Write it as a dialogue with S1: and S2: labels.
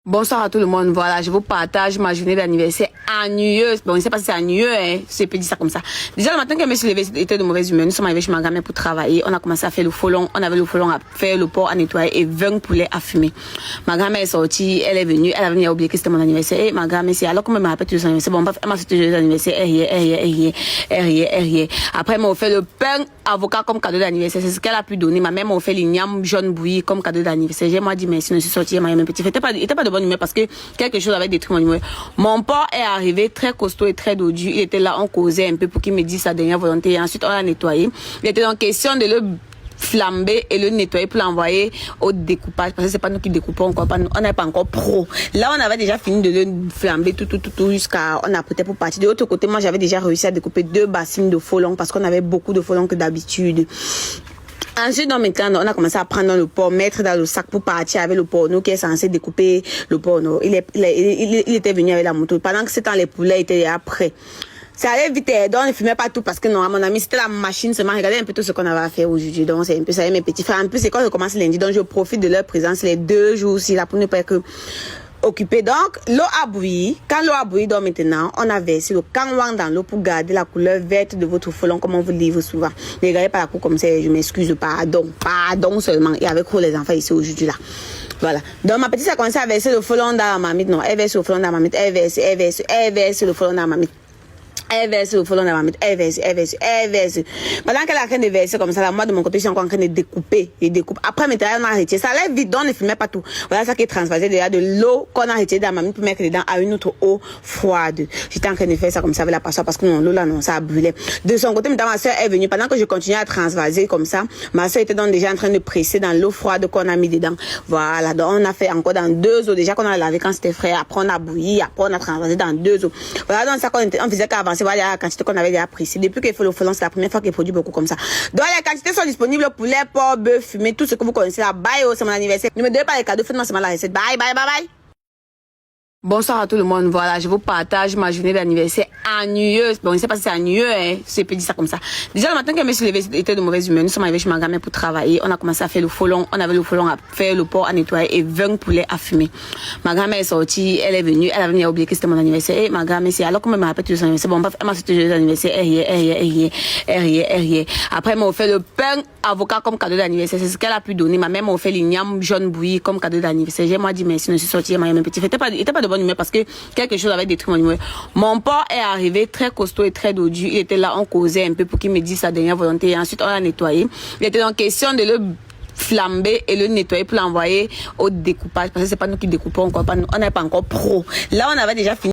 S1: Bonsoir à tout le monde. Voilà, je vous partage ma journée d'anniversaire ennuyeuse. Bon, je ne sais pas si c'est ennuyeux, hein. Je peux dire ça comme ça. Déjà, le matin, quand je me suis levée, c'était de mauvaise humeur. Nous sommes arrivés chez ma grand-mère pour travailler. On a commencé à faire le folon. On avait le folon à faire, le porc à nettoyer et 20 poulets à fumer. Ma grand-mère est sortie. Elle est venue. Elle a venu oublier que c'était mon anniversaire. Et ma grand-mère, c'est alors qu'on me rappelle tous les anniversaires. Bon, bref, elle m'a fait tous les anniversaires. Elle riait. Après, elle m'a offert le pain avocat comme cadeau d'anniversaire. C'est ce qu'elle a pu donner. Ma mère m'a offert l'igname jaune bouilli comme cadeau d'anniversaire. J'ai moi dit merci. Je suis sortie. Mes petits. Il était pas de bonne humeur parce que quelque chose avait détruit mon humeur. Mon porc est arrivé très costaud et très dodu. Il était là, on causait un peu pour qu'il me dise sa dernière volonté. Et ensuite, on l'a nettoyé. Il était en question de le flamber et le nettoyer pour l'envoyer au découpage parce que c'est pas nous qui découpons encore, on n'est pas encore pro. Là on avait déjà fini de le flamber tout jusqu'à on a peut-être pour partir de l'autre côté. Moi j'avais déjà réussi à découper 2 bassines de faux longs parce qu'on avait beaucoup de faux longs que d'habitude. Ensuite, maintenant, on a commencé à prendre le porc, mettre dans le sac pour partir avec le porc, qui est censé découper le porc. Il était venu avec la moto. Pendant que ce temps, les poulets étaient déjà prêts. Ça allait vite, donc on ne fumait pas tout parce que non, à mon ami, c'était la machine seulement. Regardez un peu tout ce qu'on avait à faire aujourd'hui. Donc, c'est un peu ça, mes petits frères. En plus, c'est quand je commence lundi, donc je profite de leur présence les 2 jours-ci là pour ne pas être occupé. Donc, l'eau a bouilli. Quand l'eau a bouilli, donc maintenant, on a versé le kangwang dans l'eau pour garder la couleur verte de votre folon, comme on vous livre souvent. Ne regardez pas la cour comme ça, je m'excuse, pardon seulement. Et avec les enfants ici aujourd'hui là. Voilà. Donc, ma petite a commencé à verser le folon dans la marmite. Non, elle verse le folon dans la marmite. Elle verse le folon dans la marmite. Elle verse le folon dans la marmite. Elle verse. Pendant qu'elle est en train de verser comme ça, là, moi de mon côté, je suis encore en train de découper. Je découpe. Après, maintenant, on a retiré. Ça allait vite, donc on ne fumait pas tout. Voilà ça qui est transvasé déjà de l'eau qu'on a retirée dans la marmite pour mettre dedans à une autre eau froide. J'étais en train de faire ça comme ça avec la passoire parce que non, l'eau là, non, ça a brûlé. De son côté, maintenant, ma soeur est venue. Pendant que je continuais à transvaser comme ça, ma soeur était donc déjà en train de presser dans l'eau froide qu'on a mis dedans. Voilà. Donc, on a fait encore dans 2 eaux déjà qu'on a lavé quand c'était frais. Après, on a bouilli. Après, on a transvasé dans 2 eaux. Voilà. Donc, ça, on faisait qu'avancer. Voilà la quantité qu'on avait déjà prise. Depuis qu'il faut le folon, c'est la première fois qu'il produit beaucoup comme ça. Donc les quantités sont disponibles pour les porcs, bœuf, fumé, tout ce que vous connaissez là. Bye, c'est mon anniversaire. Ne me donnez pas les cadeaux, faites-moi seulement la recette. Bye. Bonsoir à tout le monde. Voilà, je vous partage ma journée d'anniversaire ennuyeuse. Bon, je ne sais pas si c'est ennuyeux, hein. Je peux dire ça comme ça. Déjà, le matin, quand je me suis levée, c'était de mauvaise humeur. Nous sommes arrivés chez ma grand-mère pour travailler. On a commencé à faire le folon. On avait le folon à faire, le porc à nettoyer et 20 poulets à fumer. Ma grand-mère est sortie. Elle est venue. Elle a venu oublier que c'était mon anniversaire. Et ma grand-mère, c'est alors qu'on me rappelle tous les anniversaires. Bon, bref, elle m'a fait tous les anniversaires. Elle riait. Après, elle m'a offert le pain avocat comme cadeau d'anniversaire. C'est ce qu'elle a pu donner. Ma mère m'a offert l'igname jaune bouilli comme cadeau d'anniversaire. J'ai moi dit merci. Je suis sortie. Mes petits. Il était pas de bonne humeur parce que quelque chose avait détruit mon humeur. Mon porc est arrivé très costaud et très dodu. Il était là, on causait un peu pour qu'il me dise sa dernière volonté. Et ensuite, on l'a nettoyé. Il était en question de le flamber et le nettoyer pour l'envoyer au découpage parce que c'est pas nous qui découpons encore, on n'est pas encore pro. Là, on avait déjà fini.